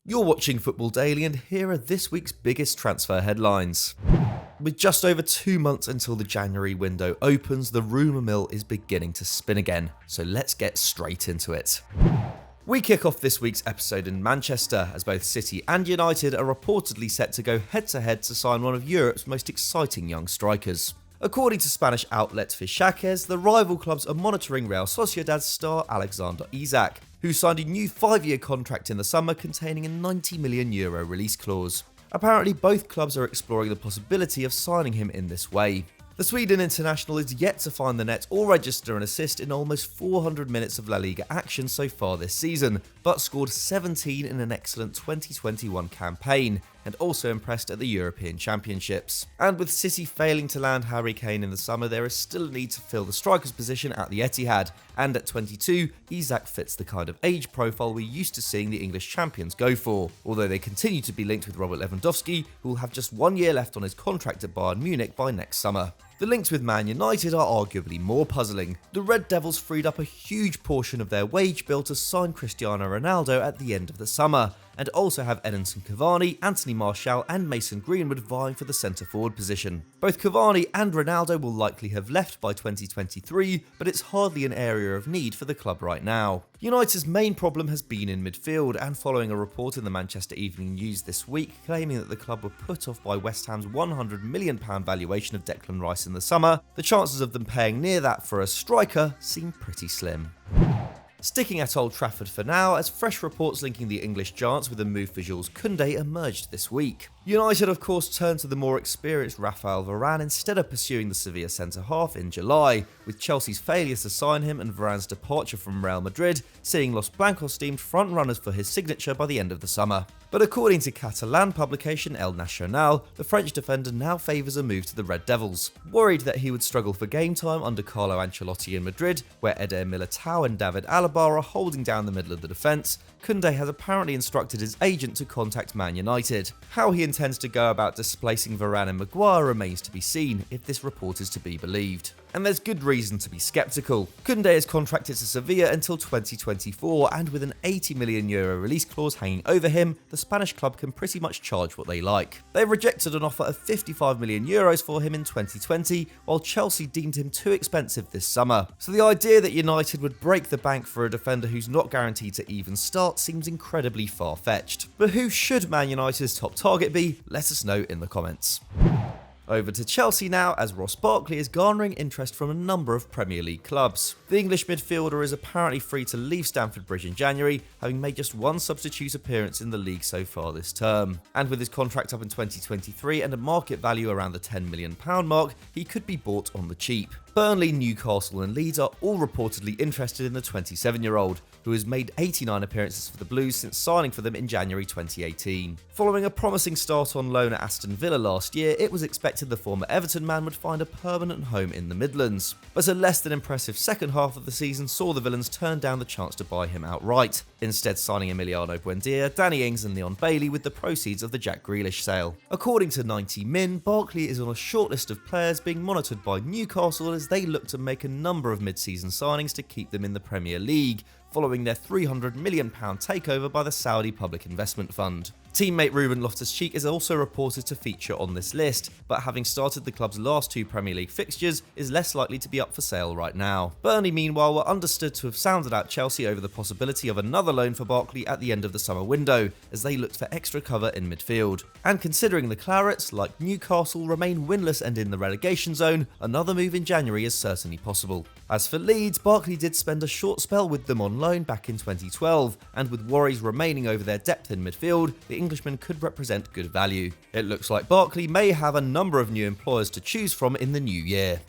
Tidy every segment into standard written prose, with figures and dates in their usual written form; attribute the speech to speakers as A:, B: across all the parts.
A: You're watching Football Daily, and here are this week's biggest transfer headlines. With just over 2 months until the January window opens, the rumour mill is beginning to spin again, so let's get straight into it. We kick off this week's episode in Manchester, as both City and United are reportedly set to go head-to-head to sign one of Europe's most exciting young strikers. According to Spanish outlet SACKED, the rival clubs are monitoring Real Sociedad's star Alexander Isak, who signed a new 5-year contract in the summer containing a €90 million release clause. Apparently, both clubs are exploring the possibility of signing him in this way. The Sweden international is yet to find the net or register an assist in almost 400 minutes of La Liga action so far this season, but scored 17 in an excellent 2021 campaign, and also impressed at the European Championships. And with City failing to land Harry Kane in the summer, there is still a need to fill the striker's position at the Etihad, and at 22, Isak fits the kind of age profile we're used to seeing the English champions go for, although they continue to be linked with Robert Lewandowski, who will have just 1 year left on his contract at Bayern Munich by next summer. The links with Man United are arguably more puzzling. The Red Devils freed up a huge portion of their wage bill to sign Cristiano Ronaldo at the end of the summer, and also have Edinson Cavani, Anthony Martial and Mason Greenwood vying for the centre-forward position. Both Cavani and Ronaldo will likely have left by 2023, but it's hardly an area of need for the club right now. United's main problem has been in midfield, and following a report in the Manchester Evening News this week claiming that the club were put off by West Ham's £100 million valuation of Declan Rice in the summer, the chances of them paying near that for a striker seem pretty slim. Sticking at Old Trafford for now, as fresh reports linking the English Giants with a move for Jules Koundé emerged this week. United of course turned to the more experienced Raphael Varane instead of pursuing the Sevilla centre-half in July, with Chelsea's failure to sign him and Varane's departure from Real Madrid seeing Los Blancos deemed front-runners for his signature by the end of the summer. But according to Catalan publication El Nacional, the French defender now favours a move to the Red Devils. Worried that he would struggle for game time under Carlo Ancelotti in Madrid, where Eder Militao and David Alaba are holding down the middle of the defence, Koundé has apparently instructed his agent to contact Man United. How he intends to go about displacing Varane and Maguire remains to be seen, if this report is to be believed. And there's good reason to be sceptical. Koundé is contracted to Sevilla until 2024, and with an €80 million release clause hanging over him, the Spanish club can pretty much charge what they like. They rejected an offer of €55 million for him in 2020, while Chelsea deemed him too expensive this summer. So the idea that United would break the bank for a defender who's not guaranteed to even start seems incredibly far-fetched. But who should Man United's top target be? Let us know in the comments. Over to Chelsea now, as Ross Barkley is garnering interest from a number of Premier League clubs. The English midfielder is apparently free to leave Stamford Bridge in January, having made just one substitute appearance in the league so far this term. And with his contract up in 2023 and a market value around the £10 million mark, he could be bought on the cheap. Burnley, Newcastle and Leeds are all reportedly interested in the 27-year-old, who has made 89 appearances for the Blues since signing for them in January 2018. Following a promising start on loan at Aston Villa last year, it was expected the former Everton man would find a permanent home in the Midlands. But a less than impressive second half of the season saw the Villains turn down the chance to buy him outright, instead signing Emiliano Buendia, Danny Ings and Leon Bailey with the proceeds of the Jack Grealish sale. According to 90 Min, Barkley is on a short list of players being monitored by Newcastle as they look to make a number of mid-season signings to keep them in the Premier League, following their £300 million takeover by the Saudi Public Investment Fund. Teammate Ruben Loftus-Cheek is also reported to feature on this list, but having started the club's last 2 Premier League fixtures, is less likely to be up for sale right now. Burnley, meanwhile, were understood to have sounded out Chelsea over the possibility of another loan for Barkley at the end of the summer window, as they looked for extra cover in midfield. And considering the Clarets, like Newcastle, remain winless and in the relegation zone, another move in January is certainly possible. As for Leeds, Barkley did spend a short spell with them on loan back in 2012, and with worries remaining over their depth in midfield, the Englishman could represent good value. It looks like Barkley may have a number of new employers to choose from in the new year.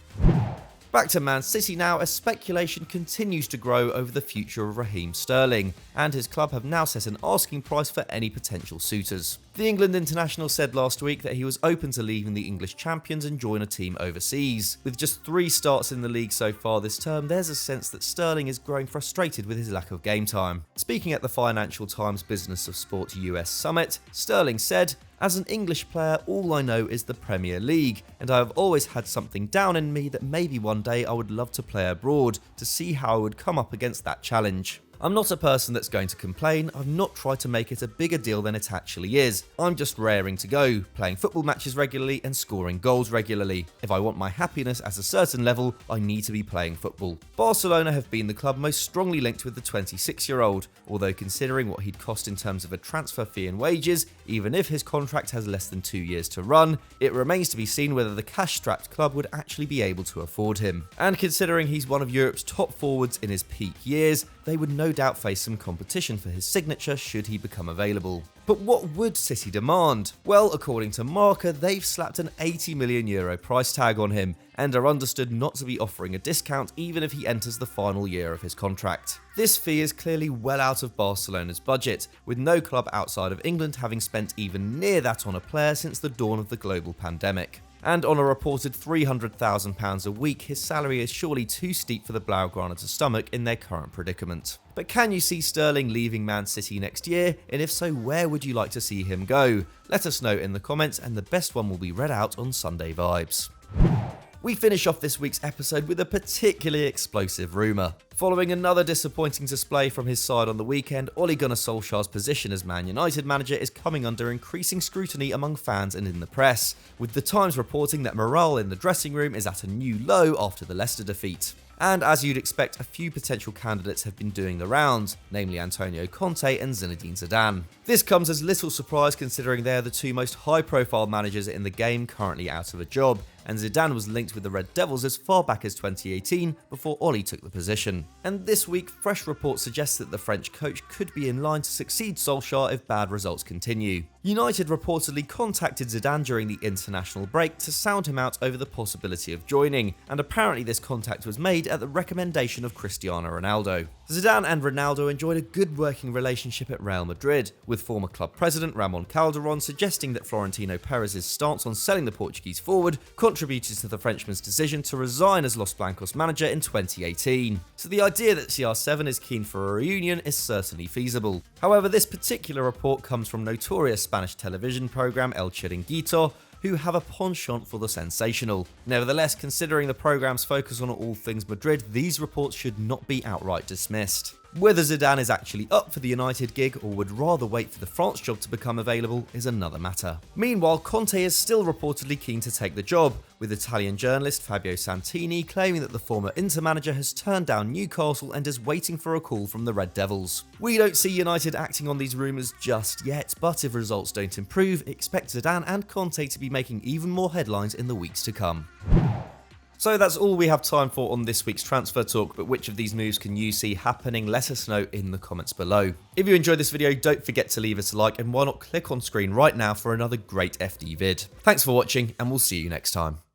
A: Back to Man City now, as speculation continues to grow over the future of Raheem Sterling, and his club have now set an asking price for any potential suitors. The England international said last week that he was open to leaving the English champions and join a team overseas. With just 3 starts in the league so far this term, there's a sense that Sterling is growing frustrated with his lack of game time. Speaking at the Financial Times Business of Sport US Summit, Sterling said, "As an English player, all I know is the Premier League, and I have always had something down in me that maybe one day I would love to play abroad, to see how I would come up against that challenge. I'm not a person that's going to complain. I've not tried to make it a bigger deal than it actually is. I'm just raring to go, playing football matches regularly and scoring goals regularly. If I want my happiness at a certain level, I need to be playing football. Barcelona have been the club most strongly linked with the 26-year-old, although considering what he'd cost in terms of a transfer fee and wages, even if his contract has less than 2 years to run, it remains to be seen whether the cash-strapped club would actually be able to afford him. And considering he's one of Europe's top forwards in his peak years, they would no doubt face some competition for his signature should he become available. But what would City demand? Well, according to Marca, they've slapped an €80 million price tag on him and are understood not to be offering a discount even if he enters the final year of his contract. This fee is clearly well out of Barcelona's budget, with no club outside of England having spent even near that on a player since the dawn of the global pandemic. And on a reported £300,000 a week, his salary is surely too steep for the Blaugrana to stomach in their current predicament. But can you see Sterling leaving Man City next year? And if so, where would you like to see him go? Let us know in the comments, and the best one will be read out on Sunday Vibes. We finish off this week's episode with a particularly explosive rumour. Following another disappointing display from his side on the weekend, Ole Gunnar Solskjaer's position as Man United manager is coming under increasing scrutiny among fans and in the press, with The Times reporting that morale in the dressing room is at a new low after the Leicester defeat. And as you'd expect, a few potential candidates have been doing the rounds, namely Antonio Conte and Zinedine Zidane. This comes as little surprise considering they are the two most high-profile managers in the game currently out of a job, and Zidane was linked with the Red Devils as far back as 2018 before Ole took the position. And this week, fresh reports suggest that the French coach could be in line to succeed Solskjaer if bad results continue. United reportedly contacted Zidane during the international break to sound him out over the possibility of joining, and apparently this contact was made at the recommendation of Cristiano Ronaldo. Zidane and Ronaldo enjoyed a good working relationship at Real Madrid, with former club president Ramon Calderon suggesting that Florentino Perez's stance on selling the Portuguese forward contributed to the Frenchman's decision to resign as Los Blancos manager in 2018. So the idea that CR7 is keen for a reunion is certainly feasible. However, this particular report comes from notorious Spanish television program El Chiringuito, who have a penchant for the sensational. Nevertheless, considering the programme's focus on all things Madrid, these reports should not be outright dismissed. Whether Zidane is actually up for the United gig or would rather wait for the France job to become available is another matter. Meanwhile, Conte is still reportedly keen to take the job, with Italian journalist Fabio Santini claiming that the former Inter manager has turned down Newcastle and is waiting for a call from the Red Devils. We don't see United acting on these rumours just yet, but if results don't improve, expect Zidane and Conte to be making even more headlines in the weeks to come. So that's all we have time for on this week's transfer talk, but which of these moves can you see happening? Let us know in the comments below. If you enjoyed this video, don't forget to leave us a like, and why not click on screen right now for another great FD vid. Thanks for watching, and we'll see you next time.